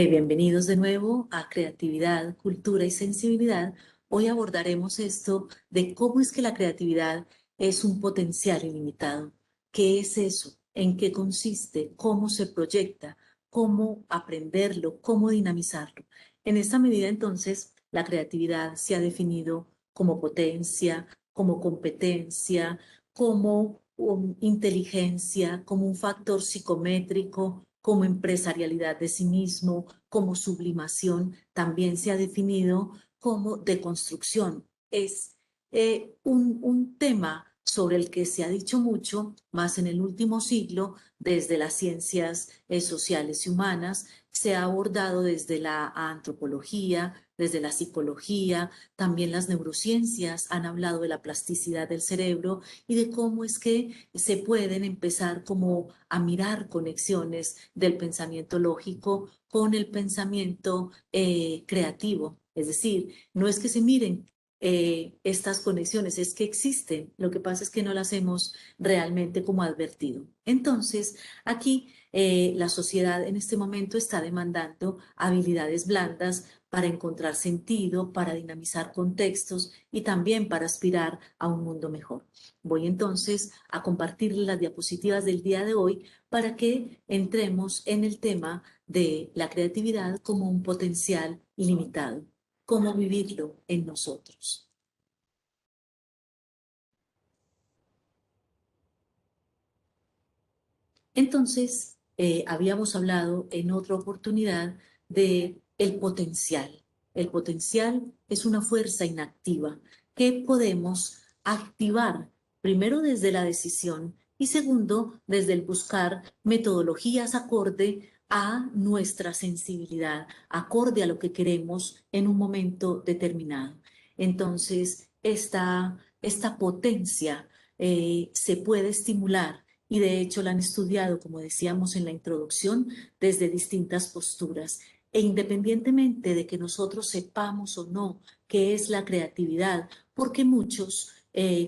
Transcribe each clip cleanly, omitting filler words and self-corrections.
Bienvenidos de nuevo a Creatividad, Cultura y Sensibilidad. Hoy abordaremos esto de cómo es que la creatividad es un potencial ilimitado. ¿Qué es eso? ¿En qué consiste? ¿Cómo se proyecta? ¿Cómo aprenderlo? ¿Cómo dinamizarlo? En esta medida, entonces, la creatividad se ha definido como potencia, como competencia, como inteligencia, como un factor psicométrico, como empresarialidad de sí mismo, como sublimación, también se ha definido como deconstrucción. Es un tema sobre el que se ha dicho mucho, más en el último siglo, desde las ciencias sociales y humanas, se ha abordado desde la antropología, desde la psicología, también las neurociencias han hablado de la plasticidad del cerebro y de cómo es que se pueden empezar como a mirar conexiones del pensamiento lógico con el pensamiento creativo. Es decir, no es que se miren estas conexiones, es que existen. Lo que pasa es que no las hemos realmente como advertido. Entonces, aquí la sociedad en este momento está demandando habilidades blandas para encontrar sentido, para dinamizar contextos y también para aspirar a un mundo mejor. Voy entonces a compartir las diapositivas del día de hoy para que entremos en el tema de la creatividad como un potencial ilimitado, cómo vivirlo en nosotros. Entonces, habíamos hablado en otra oportunidad de el potencial. El potencial es una fuerza inactiva que podemos activar primero desde la decisión y segundo desde el buscar metodologías acorde a nuestra sensibilidad, acorde a lo que queremos en un momento determinado. Entonces, esta potencia se puede estimular y de hecho la han estudiado, como decíamos en la introducción, desde distintas posturas. E independientemente de que nosotros sepamos o no qué es la creatividad, porque muchos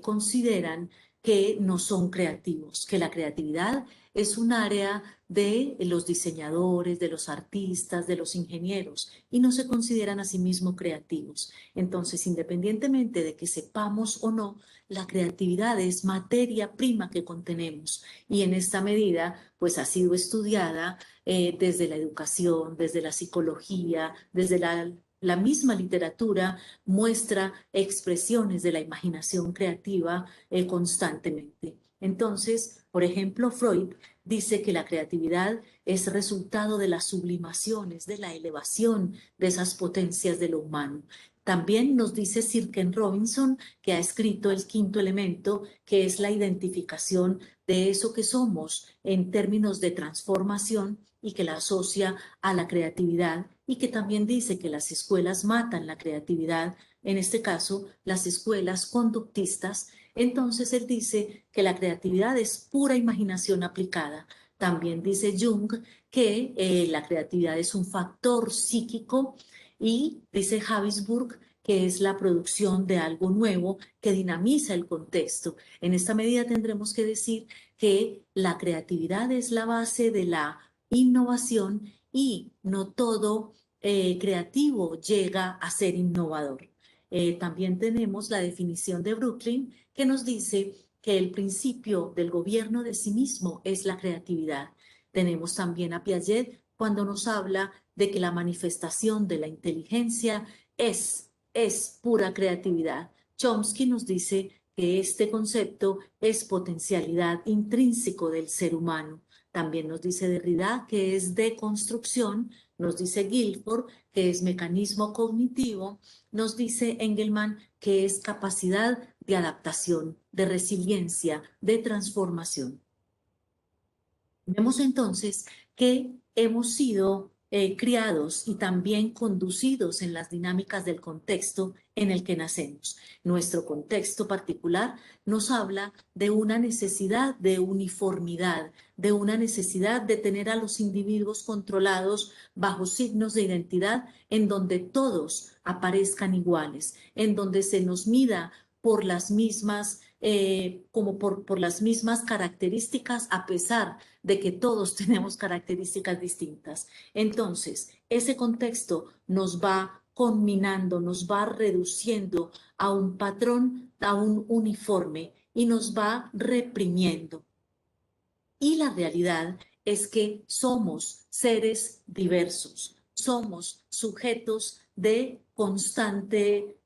consideran que no son creativos, que la creatividad es un área de los diseñadores, de los artistas, de los ingenieros, y no se consideran a sí mismos creativos. Entonces, independientemente de que sepamos o no, la creatividad es materia prima que contenemos y en esta medida pues ha sido estudiada desde la educación, desde la psicología, desde la misma literatura muestra expresiones de la imaginación creativa constantemente. Entonces, por ejemplo, Freud dice que la creatividad es resultado de las sublimaciones, de la elevación de esas potencias de lo humano. También nos dice Sir Ken Robinson, que ha escrito El quinto elemento, que es la identificación de eso que somos en términos de transformación y que la asocia a la creatividad y que también dice que las escuelas matan la creatividad, en este caso las escuelas conductistas. Entonces él dice que la creatividad es pura imaginación aplicada. También dice Jung que la creatividad es un factor psíquico y dice Habsburg que es la producción de algo nuevo que dinamiza el contexto. En esta medida tendremos que decir que la creatividad es la base de la innovación y no todo creativo llega a ser innovador. También tenemos la definición de Brooklyn que nos dice que el principio del gobierno de sí mismo es la creatividad. Tenemos también a Piaget cuando nos habla de que la manifestación de la inteligencia es pura creatividad. Chomsky nos dice que este concepto es potencialidad intrínseco del ser humano. También nos dice Derrida que es deconstrucción, nos dice Guilford que es mecanismo cognitivo, nos dice Engelmann que es capacidad de adaptación, de resiliencia, de transformación. Vemos entonces que hemos sido criados y también conducidos en las dinámicas del contexto en el que nacemos. Nuestro contexto particular nos habla de una necesidad de uniformidad, de una necesidad de tener a los individuos controlados bajo signos de identidad en donde todos aparezcan iguales, en donde se nos mida por las mismas como por las mismas características, a pesar de que todos tenemos características distintas. Entonces, ese contexto nos va conminando, nos va reduciendo a un patrón, a un uniforme y nos va reprimiendo. Y la realidad es que somos seres diversos, somos sujetos de constante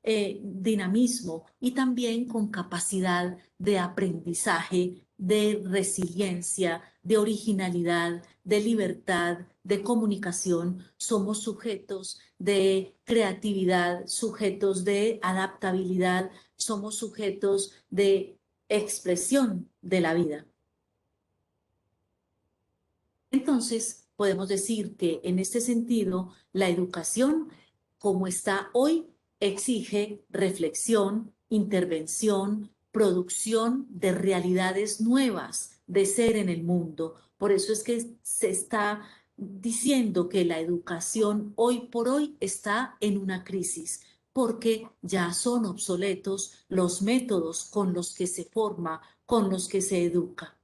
dinamismo y también con capacidad de aprendizaje, de resiliencia, de originalidad, de libertad, de comunicación. Somos sujetos de creatividad, sujetos de adaptabilidad, somos sujetos de expresión de la vida. Entonces, podemos decir que en este sentido, la educación, como está hoy, exige reflexión, intervención, producción de realidades nuevas de ser en el mundo. Por eso es que se está diciendo que la educación hoy por hoy está en una crisis, porque ya son obsoletos los métodos con los que se forma, con los que se educa.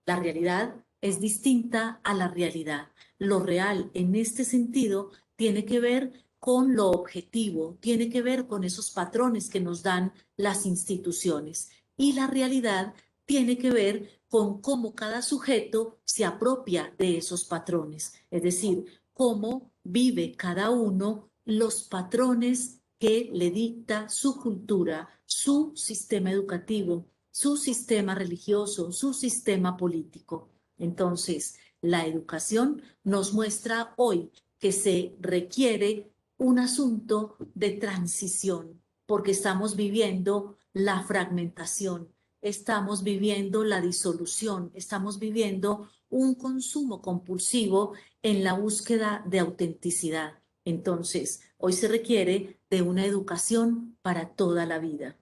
La realidad es distinta a la realidad. Lo real en este sentido tiene que ver con lo objetivo, tiene que ver con esos patrones que nos dan las instituciones. Y la realidad tiene que ver con cómo cada sujeto se apropia de esos patrones, es decir, cómo vive cada uno los patrones que le dicta su cultura, su sistema educativo, su sistema religioso, su sistema político. Entonces, la educación nos muestra hoy que se requiere un asunto de transición, porque estamos viviendo la fragmentación, estamos viviendo la disolución, estamos viviendo un consumo compulsivo en la búsqueda de autenticidad. Entonces, hoy se requiere de una educación para toda la vida.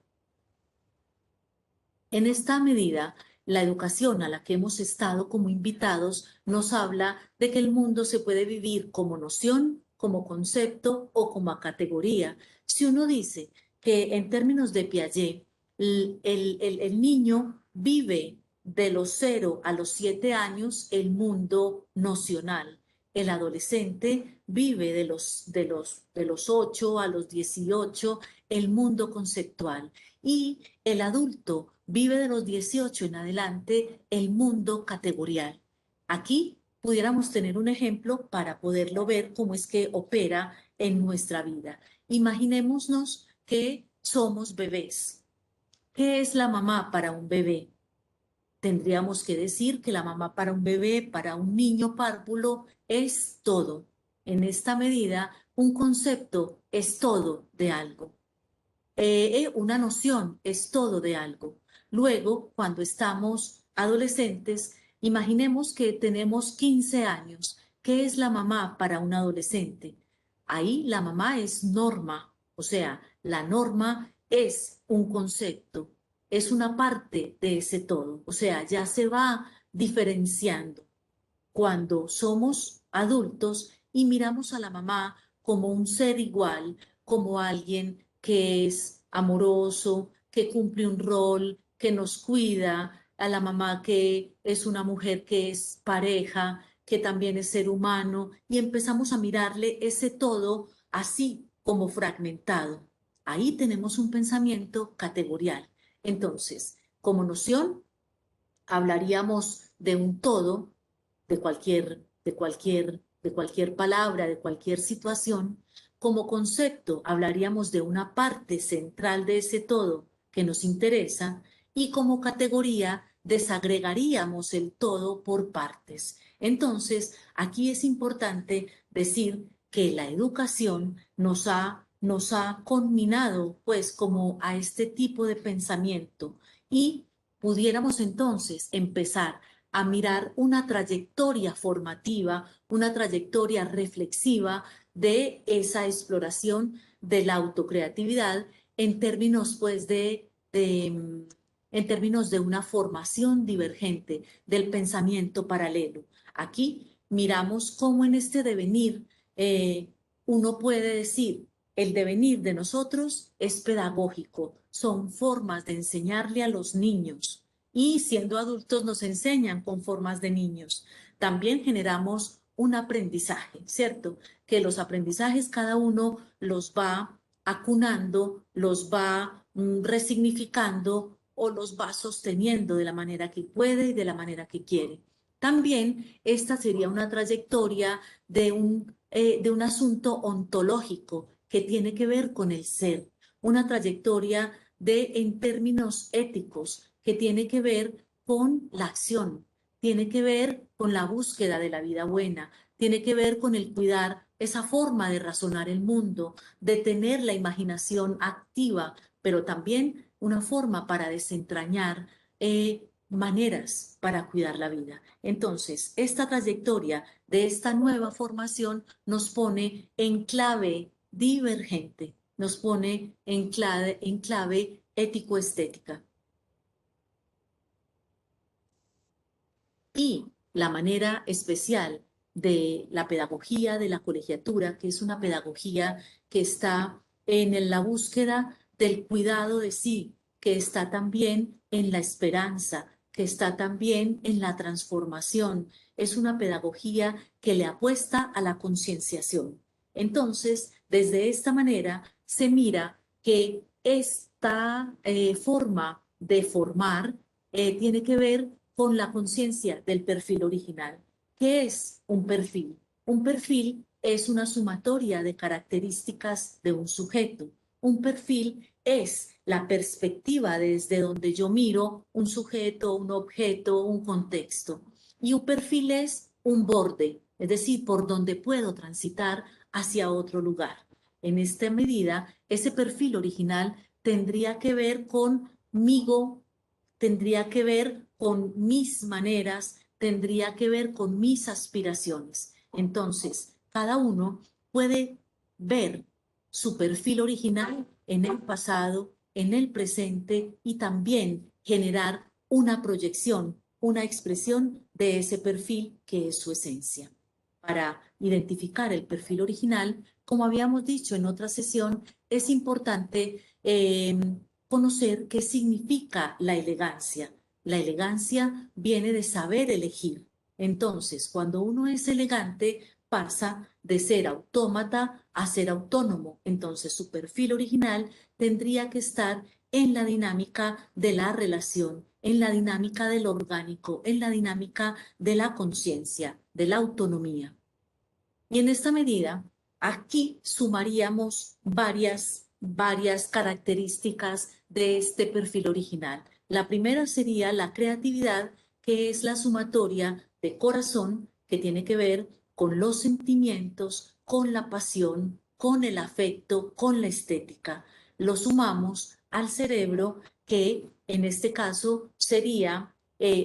En esta medida, la educación a la que hemos estado como invitados nos habla de que el mundo se puede vivir como noción, como concepto o como categoría. Si uno dice que en términos de Piaget, el niño vive de los 0 a los 7 años el mundo nocional. El adolescente vive de los 8 a los 18 el mundo conceptual y el adulto vive de los 18 en adelante el mundo categorial. Aquí pudiéramos tener un ejemplo para poderlo ver cómo es que opera en nuestra vida. Imaginémonos que somos bebés. ¿Qué es la mamá para un bebé? Tendríamos que decir que la mamá para un bebé, para un niño párvulo, es todo. En esta medida, un concepto es todo de algo. Una noción es todo de algo. Luego, cuando estamos adolescentes, imaginemos que tenemos 15 años. ¿Qué es la mamá para un adolescente? Ahí la mamá es norma, o sea, la norma es un concepto, es una parte de ese todo, o sea, ya se va diferenciando cuando somos adultos y miramos a la mamá como un ser igual, como alguien que es amoroso, que cumple un rol, que nos cuida, a la mamá que es una mujer que es pareja, que también es ser humano, y empezamos a mirarle ese todo así como fragmentado. Ahí tenemos un pensamiento categorial. Entonces, como noción, hablaríamos de un todo, de cualquier palabra, de cualquier situación. Como concepto, hablaríamos de una parte central de ese todo que nos interesa y como categoría desagregaríamos el todo por partes. Entonces, aquí es importante decir que la educación nos ha conminado pues como a este tipo de pensamiento y pudiéramos entonces empezar a mirar una trayectoria formativa, una trayectoria reflexiva de esa exploración de la autocreatividad en términos pues en términos de una formación divergente del pensamiento paralelo. Aquí miramos cómo en este devenir uno puede decir, el devenir de nosotros es pedagógico, son formas de enseñarle a los niños y siendo adultos nos enseñan con formas de niños. También generamos un aprendizaje, ¿cierto? Que los aprendizajes cada uno los va acunando, los va resignificando o los va sosteniendo de la manera que puede y de la manera que quiere. También esta sería una trayectoria de un asunto ontológico que tiene que ver con el ser, una trayectoria en términos éticos que tiene que ver con la acción, tiene que ver con la búsqueda de la vida buena, tiene que ver con el cuidar esa forma de razonar el mundo, de tener la imaginación activa, pero también una forma para desentrañar maneras para cuidar la vida. Entonces, esta trayectoria de esta nueva formación nos pone en clave divergente, nos pone en clave ético-estética. Y la manera especial de la pedagogía de la colegiatura, que es una pedagogía que está en la búsqueda del cuidado de sí, que está también en la esperanza, que está también en la transformación. Es una pedagogía que le apuesta a la concienciación. Entonces, desde esta manera se mira que esta forma de formar tiene que ver con la conciencia del perfil original. ¿Qué es un perfil? Un perfil es una sumatoria de características de un sujeto. Un perfil es la perspectiva desde donde yo miro un sujeto, un objeto, un contexto. Y un perfil es un borde, es decir, por donde puedo transitar hacia otro lugar. En esta medida, ese perfil original tendría que ver conmigo, tendría que ver con mis maneras, tendría que ver con mis aspiraciones. Entonces, cada uno puede ver su perfil original en el pasado, en el presente y también generar una proyección, una expresión de ese perfil que es su esencia. Para identificar el perfil original, como habíamos dicho en otra sesión, es importante conocer qué significa la elegancia. La elegancia viene de saber elegir. Entonces, cuando uno es elegante, pasa de ser autómata a ser autónomo. Entonces, su perfil original tendría que estar en la dinámica de la relación, en la dinámica del orgánico, en la dinámica de la conciencia, de la autonomía. Y en esta medida, aquí sumaríamos varias características de este perfil original. La primera sería la creatividad, que es la sumatoria de corazón, que tiene que ver con los sentimientos, con la pasión, con el afecto, con la estética. Lo sumamos al cerebro, que en este caso sería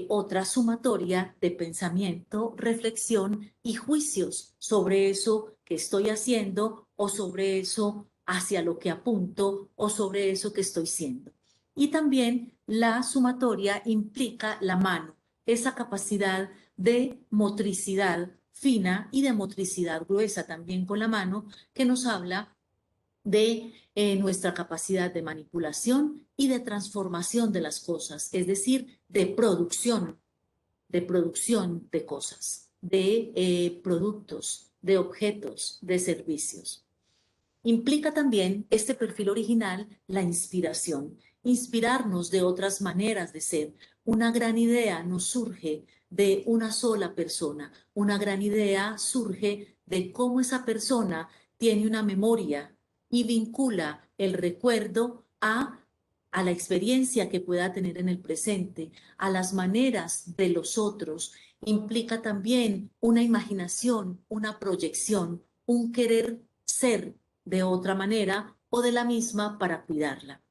otra sumatoria de pensamiento, reflexión y juicios sobre eso que estoy haciendo o sobre eso hacia lo que apunto o sobre eso que estoy siendo. Y también la sumatoria implica la mano, esa capacidad de motricidad fina y de motricidad gruesa también con la mano, que nos habla de nuestra capacidad de manipulación y de transformación de las cosas, es decir, de producción de cosas, de productos, de objetos, de servicios. Implica también este perfil original la inspiración, inspirarnos de otras maneras de ser. Una gran idea no surge de una sola persona, una gran idea surge de cómo esa persona tiene una memoria y vincula el recuerdo a la experiencia que pueda tener en el presente, a las maneras de los otros. Implica también una imaginación, una proyección, un querer ser de otra manera o de la misma para cuidarla.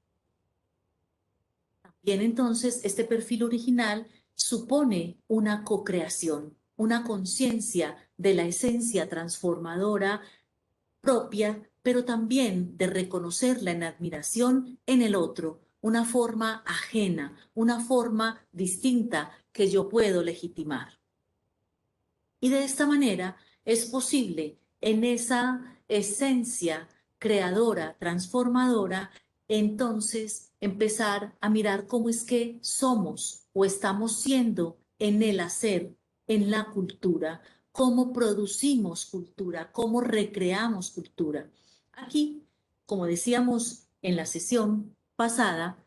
Bien, entonces, este perfil original supone una co-creación, una conciencia de la esencia transformadora propia, pero también de reconocerla en admiración en el otro, una forma ajena, una forma distinta que yo puedo legitimar. Y de esta manera es posible en esa esencia creadora, transformadora, entonces empezar a mirar cómo es que somos o estamos siendo en el hacer, en la cultura, cómo producimos cultura, cómo recreamos cultura. Aquí, como decíamos en la sesión pasada,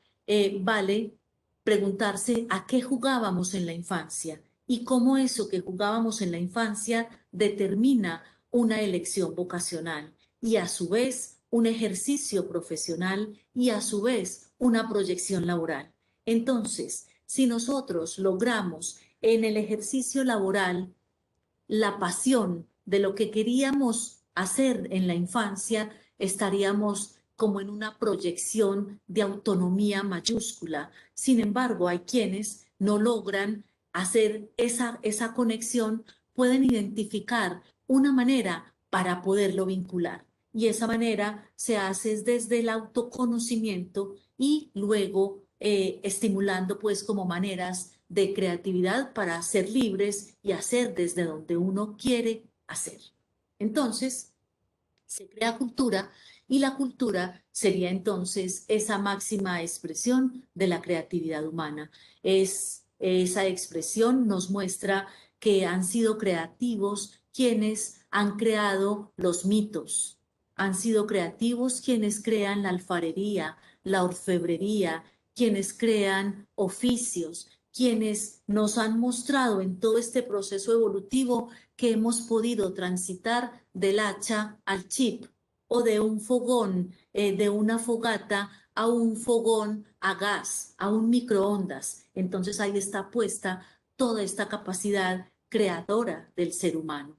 vale preguntarse a qué jugábamos en la infancia y cómo eso que jugábamos en la infancia determina una elección vocacional y a su vez un ejercicio profesional y a su vez una proyección laboral. Entonces, si nosotros logramos en el ejercicio laboral la pasión de lo que queríamos hacer en la infancia, estaríamos como en una proyección de autonomía mayúscula. Sin embargo, hay quienes no logran hacer esa conexión, pueden identificar una manera para poderlo vincular. Y esa manera se hace desde el autoconocimiento y luego estimulando pues como maneras de creatividad para ser libres y hacer desde donde uno quiere hacer. Entonces, se crea cultura y la cultura sería entonces esa máxima expresión de la creatividad humana. Esa expresión nos muestra que han sido creativos quienes han creado los mitos, han sido creativos quienes crean la alfarería, la orfebrería, quienes crean oficios, quienes nos han mostrado en todo este proceso evolutivo que hemos podido transitar del hacha al chip o de un fogón, de una fogata a un fogón a gas, a un microondas. Entonces ahí está puesta toda esta capacidad creadora del ser humano.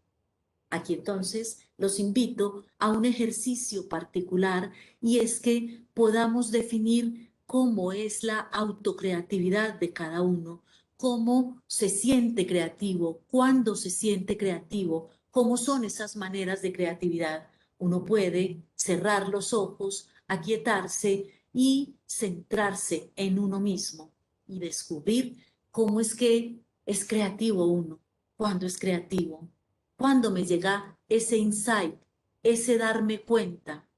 Aquí entonces los invito a un ejercicio particular y es que podamos definir cómo es la autocreatividad de cada uno, cómo se siente creativo, cuándo se siente creativo, cómo son esas maneras de creatividad. Uno puede cerrar los ojos, aquietarse y centrarse en uno mismo y descubrir cómo es que es creativo uno, cuándo es creativo. Cuando me llega ese insight, ese darme cuenta,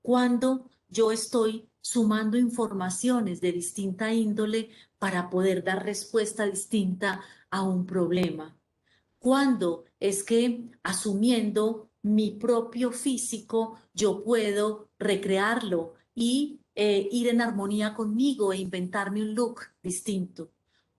cuando yo estoy sumando informaciones de distinta índole para poder dar respuesta distinta a un problema. Cuando es que asumiendo mi propio físico, yo puedo recrearlo y ir en armonía conmigo e inventarme un look distinto.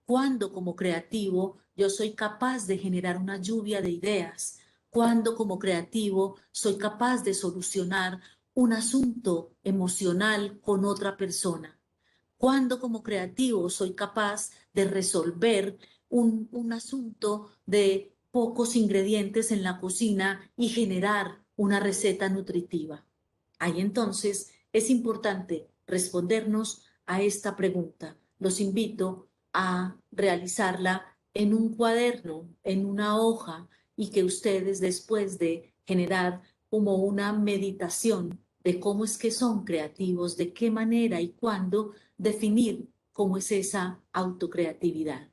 Cuando como creativo yo soy capaz de generar una lluvia de ideas. Cuando como creativo soy capaz de solucionar un asunto emocional con otra persona. Cuando como creativo soy capaz de resolver un asunto de pocos ingredientes en la cocina y generar una receta nutritiva. Ahí entonces es importante respondernos a esta pregunta. Los invito a realizarla en un cuaderno, en una hoja, y que ustedes después de generar como una meditación de cómo es que son creativos, de qué manera y cuándo, definir cómo es esa autocreatividad.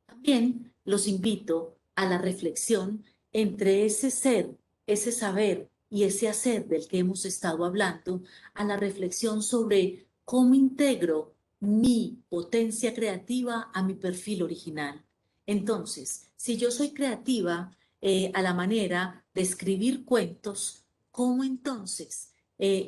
También los invito a la reflexión entre ese ser, ese saber y ese hacer del que hemos estado hablando, a la reflexión sobre cómo integro mi potencia creativa a mi perfil original. Entonces, si yo soy creativa a la manera de escribir cuentos, ¿cómo entonces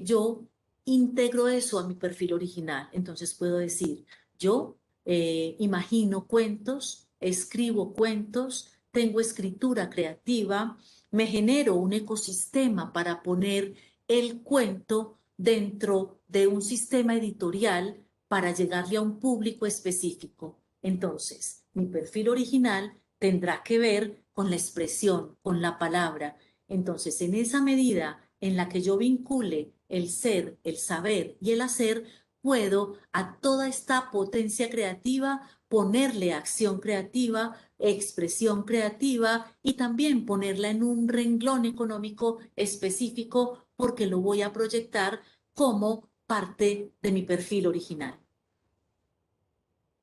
yo integro eso a mi perfil original? Entonces puedo decir, yo imagino cuentos, escribo cuentos, tengo escritura creativa, me genero un ecosistema para poner el cuento dentro de un sistema editorial para llegarle a un público específico. Entonces, mi perfil original tendrá que ver con la expresión, con la palabra. Entonces, en esa medida en la que yo vincule el ser, el saber y el hacer, puedo a toda esta potencia creativa ponerle acción creativa, expresión creativa y también ponerla en un renglón económico específico porque lo voy a proyectar como parte de mi perfil original.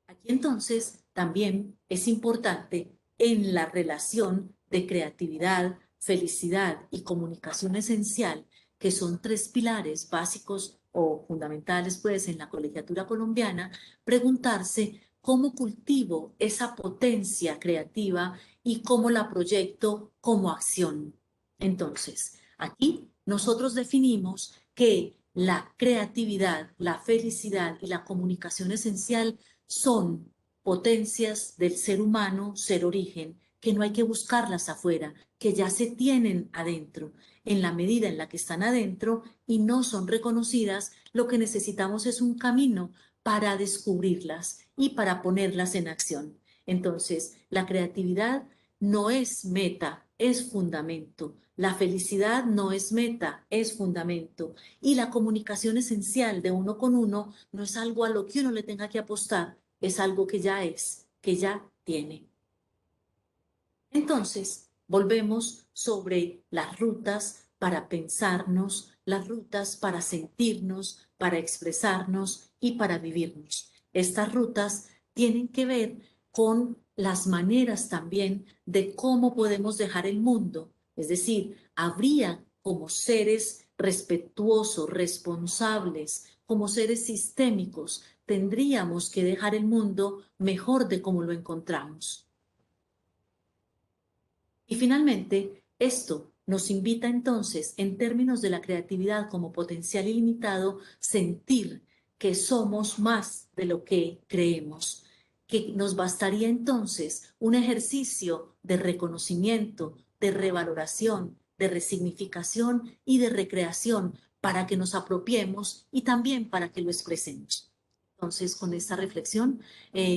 Aquí entonces también es importante en la relación de creatividad, felicidad y comunicación esencial, que son tres pilares básicos o fundamentales pues en la colegiatura colombiana, preguntarse cómo cultivo esa potencia creativa y cómo la proyecto como acción. Entonces, aquí nosotros definimos que la creatividad, la felicidad y la comunicación esencial son potencias del ser humano, ser origen, que no hay que buscarlas afuera, que ya se tienen adentro. En la medida en la que están adentro y no son reconocidas, lo que necesitamos es un camino para descubrirlas y para ponerlas en acción. Entonces, la creatividad no es meta, es fundamento. La felicidad no es meta, es fundamento. Y la comunicación esencial de uno con uno no es algo a lo que uno le tenga que apostar, es algo que ya es, que ya tiene. Entonces, volvemos sobre las rutas para pensarnos, las rutas para sentirnos, para expresarnos y para vivirnos. Estas rutas tienen que ver con las maneras también de cómo podemos dejar el mundo. Es decir, habría como seres respetuosos, responsables, como seres sistémicos, tendríamos que dejar el mundo mejor de como lo encontramos. Y finalmente, esto nos invita entonces, en términos de la creatividad como potencial ilimitado, sentir que somos más de lo que creemos, que nos bastaría entonces un ejercicio de reconocimiento, de revaloración, de resignificación y de recreación para que nos apropiemos y también para que lo expresemos. Entonces, con esta reflexión,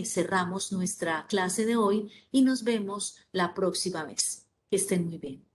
cerramos nuestra clase de hoy y nos vemos la próxima vez. Que estén muy bien.